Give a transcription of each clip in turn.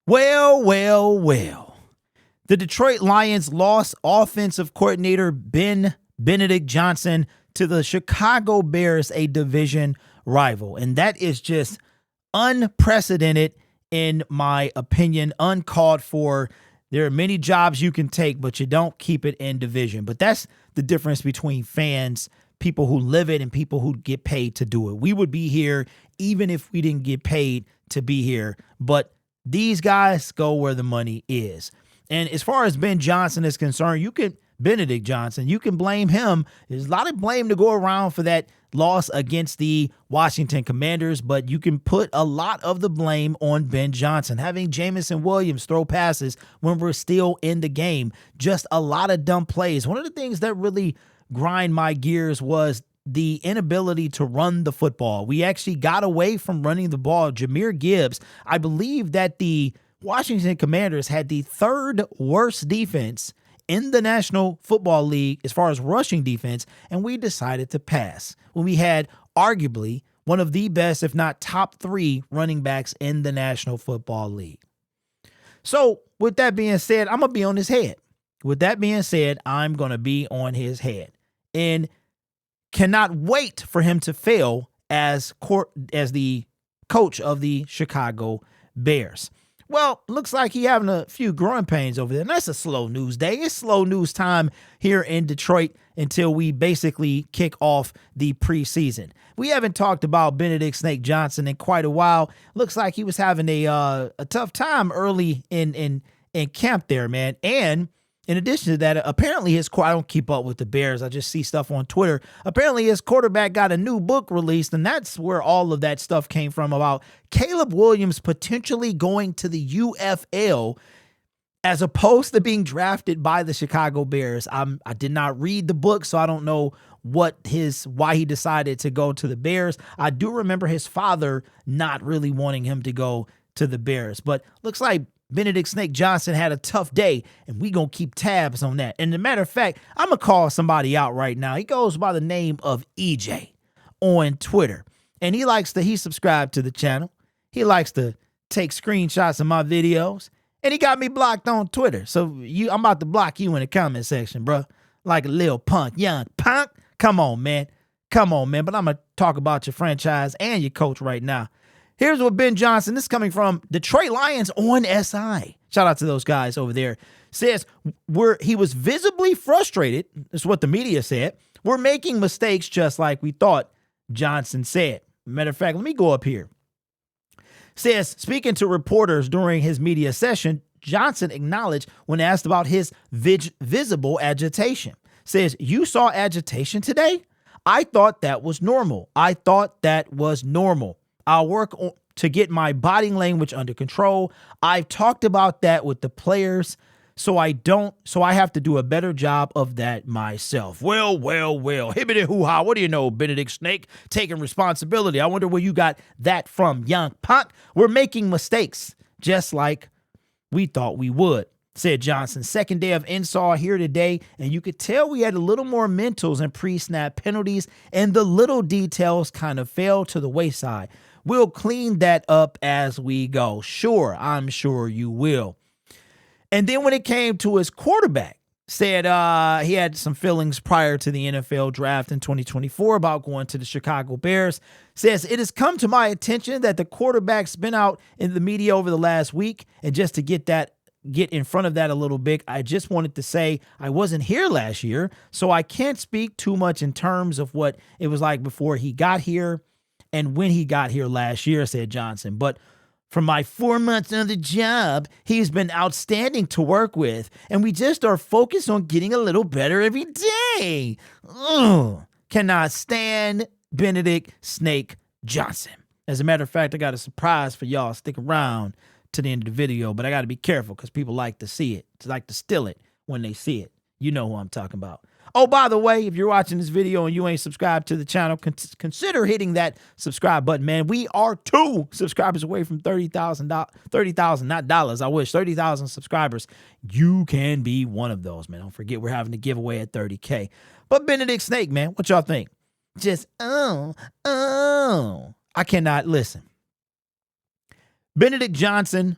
Well. The Detroit Lions lost offensive coordinator Benedict Johnson to the Chicago Bears, a division rival. And that is just unprecedented in my opinion, uncalled for. There are many jobs you can take, but you don't keep it in division. But that's the difference between fans, people who live it, and people who get paid to do it. We would be here even if we didn't get paid to be here. But these guys go where the money is. And as far as Ben Johnson is concerned, Benedict Johnson, you can blame him. There's a lot of blame to go around for that loss against the Washington Commanders, but you can put a lot of the blame on Ben Johnson. Having Jamison Williams throw passes when we're still in the game, just a lot of dumb plays. One of the things that really grind my gears was the inability to run the football. We actually got away from running the ball. Jahmyr Gibbs, I believe that the Washington Commanders had the third worst defense in the National Football League as far as rushing defense, and we decided to pass when we had arguably one of the best, if not top 3 running backs in the National Football League. So with that being said, I'm going to be on his head. With that being said, I'm going to be on his head and cannot wait for him to fail as the coach of the Chicago Bears. Well, looks like he having a few growing pains over there. And that's a slow news day. It's slow news time here in Detroit until we basically kick off the preseason. We haven't talked about Benedict Snake Johnson in quite a while. Looks like he was having a tough time early in camp there, man. And in addition to that, apparently I don't keep up with the Bears. I just see stuff on Twitter. Apparently his quarterback got a new book released, and that's where all of that stuff came from about Caleb Williams potentially going to the UFL as opposed to being drafted by the Chicago Bears. I did not read the book, so I don't know why he decided to go to the Bears. I do remember his father not really wanting him to go to the Bears, but looks like Benedict Snake Johnson had a tough day, and we going to keep tabs on that. And as a matter of fact, I'm going to call somebody out right now. He goes by the name of EJ on Twitter, and he subscribed to the channel. He likes to take screenshots of my videos, and he got me blocked on Twitter. So I'm about to block you in the comment section, bro. Like a little punk, young punk. Come on, man. But I'm going to talk about your franchise and your coach right now. Here's what Ben Johnson, this is coming from Detroit Lions on SI. Shout out to those guys over there. Says he was visibly frustrated. That's what the media said. We're making mistakes just like we thought, Johnson said. Matter of fact, let me go up here. Says, speaking to reporters during his media session, Johnson acknowledged when asked about his visible agitation. Says, you saw agitation today? I thought that was normal. I'll work to get my body language under control. I've talked about that with the players, so I have to do a better job of that myself. Well. Hibbity hoo-ha. What do you know, Benedict Snake? Taking responsibility. I wonder where you got that from, young punk. We're making mistakes, just like we thought we would, said Johnson. Second day of install here today, and you could tell we had a little more mentals and pre-snap penalties, and the little details kind of fell to the wayside. We'll clean that up as we go. Sure, I'm sure you will. And then when it came to his quarterback, said he had some feelings prior to the NFL draft in 2024 about going to the Chicago Bears. Says, it has come to my attention that the quarterback's been out in the media over the last week, and just to get in front of that a little bit, I just wanted to say I wasn't here last year, so I can't speak too much in terms of what it was like before he got here and when he got here last year, said Johnson. But from my 4 months on the job, he's been outstanding to work with, and we just are focused on getting a little better every day. Ugh. Cannot stand Benedict Snake Johnson. As a matter of fact, I got a surprise for y'all. Stick around to the end of the video, but I got to be careful because people like to see it, like to steal it when they see it. You know who I'm talking about. Oh, by the way, if you're watching this video and you ain't subscribed to the channel, consider hitting that subscribe button, man. We are 2 subscribers away from 30,000, not dollars. I wish 30,000 subscribers. You can be one of those, man. Don't forget we're having a giveaway at 30K. But Benedict Snake, man, what y'all think? Just, I cannot listen. Benedict Johnson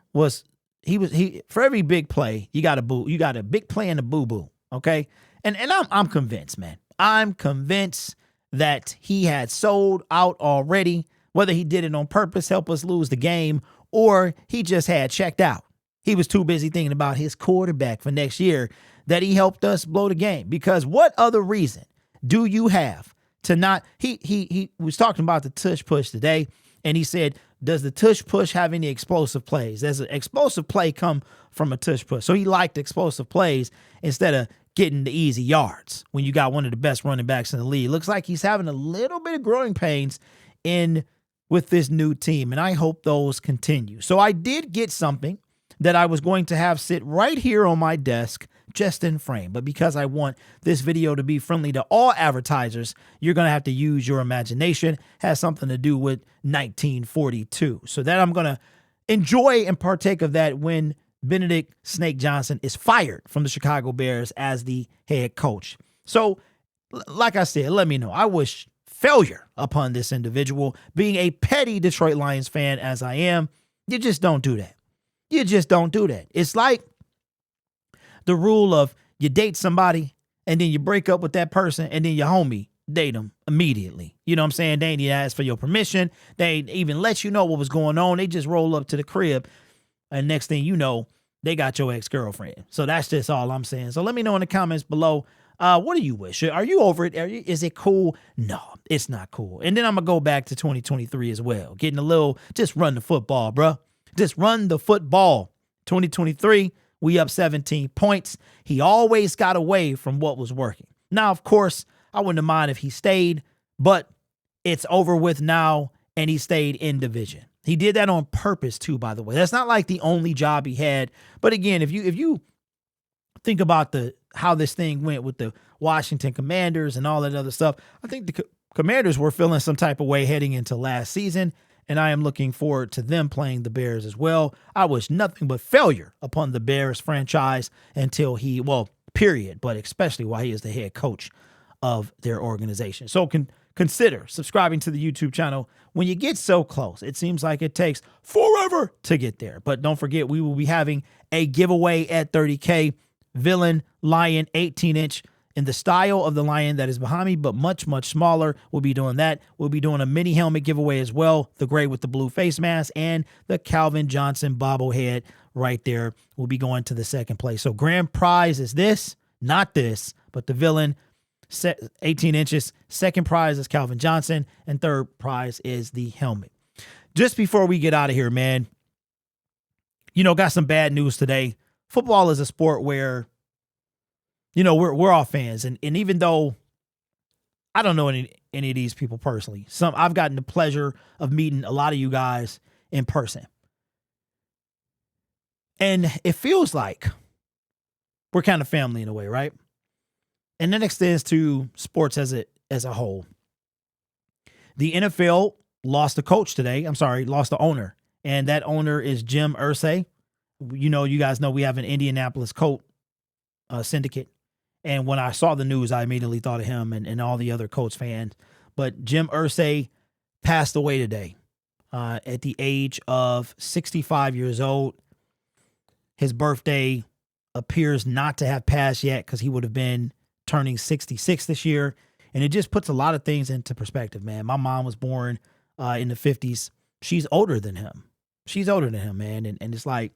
for every big play, you got a big play and a boo-boo. Okay. And I'm convinced, man. I'm convinced that he had sold out already, whether he did it on purpose, help us lose the game, or he just had checked out. He was too busy thinking about his quarterback for next year that he helped us blow the game. Because what other reason do you have to not? He was talking about the tush push today, and he said, does the tush push have any explosive plays? Does an explosive play come from a tush push? So he liked explosive plays instead of getting the easy yards when you got one of the best running backs in the league. Looks like he's having a little bit of growing pains with this new team, and I hope those continue. So I did get something that I was going to have sit right here on my desk just in frame. But because I want this video to be friendly to all advertisers, you're going to have to use your imagination. It has something to do with 1942. So that I'm going to enjoy and partake of that when Benedict Snake Johnson is fired from the Chicago Bears as the head coach. So like I said, let me know. I wish failure upon this individual. Being a petty Detroit Lions fan as I am, you just don't do that. You just don't do that. It's like the rule of you date somebody and then you break up with that person and then your homie date them immediately. You know what I'm saying? They ain't even ask for your permission. They ain't even let you know what was going on. They just roll up to the crib and next thing you know, they got your ex-girlfriend. So that's just all I'm saying. So let me know in the comments below. What do you wish? Are you over it? Is it cool? No, it's not cool. And then I'm going to go back to 2023 as well. Getting a little, just run the football, bro. Just run the football. 2023, we up 17 points. He always got away from what was working. Now, of course, I wouldn't mind if he stayed, but it's over with now, and he stayed in division. He did that on purpose too, by the way. That's not like the only job he had. But again, if you think about how this thing went with the Washington Commanders and all that other stuff, I think the Commanders were feeling some type of way heading into last season. And I am looking forward to them playing the Bears as well. I wish nothing but failure upon the Bears franchise until period, but especially while he is the head coach of their organization. So consider subscribing to the YouTube channel. When you get so close, it seems like it takes forever to get there. But don't forget, we will be having a giveaway at 30K. Villain Lion 18-inch. In the style of the lion that is behind me, but much, much smaller. We'll be doing that. We'll be doing a mini helmet giveaway as well. The gray with the blue face mask and the Calvin Johnson bobblehead right there. We'll be going to the second place. So grand prize is this, not this, but the Villain 18 inches. Second prize is Calvin Johnson. And third prize is the helmet. Just before we get out of here, man, got some bad news today. Football is a sport where we're all fans. And even though I don't know any of these people personally, I've gotten the pleasure of meeting a lot of you guys in person. And it feels like we're kind of family in a way, right? And that extends to sports as a whole. The NFL lost a coach today. Lost the owner. And that owner is Jim Irsay. You guys know we have an Indianapolis Colt syndicate. And when I saw the news, I immediately thought of him and all the other Colts fans. But Jim Irsay passed away today at the age of 65 years old. His birthday appears not to have passed yet because he would have been turning 66 this year. And it just puts a lot of things into perspective, man. My mom was born in the 50s. She's older than him. Man. And it's like,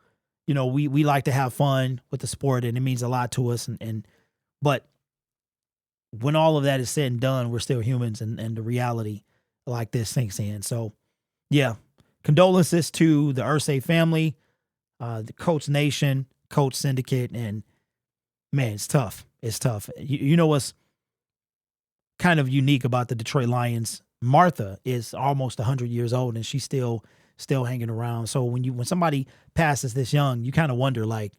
we like to have fun with the sport, and it means a lot to us. But when all of that is said and done, we're still humans, and the reality like this sinks in. So, yeah, condolences to the Irsay family, the Coach Nation, Coach Syndicate, and man, it's tough. It's tough. You know what's kind of unique about the Detroit Lions? Martha is almost 100 years old, and she's still hanging around. So when somebody passes this young, you kind of wonder, like,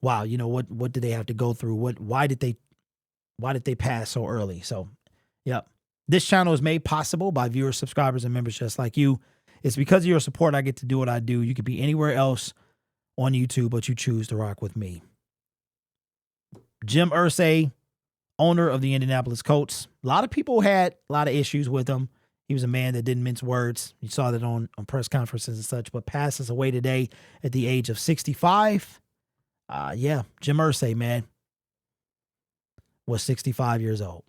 wow, what did they have to go through? Why did they pass so early? So, yeah, this channel is made possible by viewers, subscribers, and members just like you. It's because of your support I get to do what I do. You could be anywhere else on YouTube, but you choose to rock with me. Jim Irsay, owner of the Indianapolis Colts. A lot of people had a lot of issues with him. He was a man that didn't mince words. You saw that on press conferences and such, but passes away today at the age of 65. Yeah, Jim Irsay, man, was 65 years old.